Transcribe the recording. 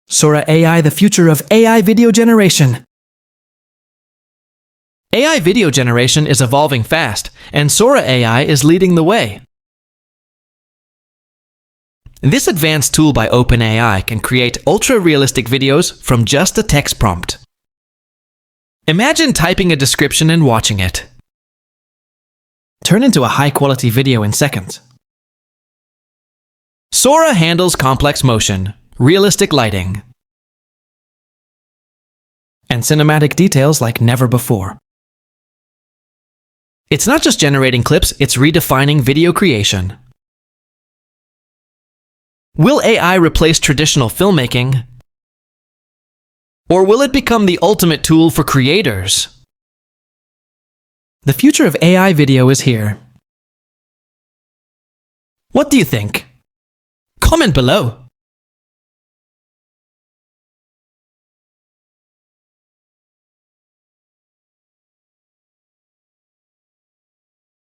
Sora AI, the future of AI video generation. AI video generation is evolving fast, and Sora AI is leading the way. This advanced tool by OpenAI can create ultra-realistic videos from just a text prompt. Imagine typing a description and watching it turn into a high-quality video in seconds. Sora handles complex motion, realistic lighting, and cinematic details like never before. It's not just generating clips, it's redefining video creation. Will AI replace traditional filmmaking? Or will it become the ultimate tool for creators? The future of AI video is here. What do you think? Comment below.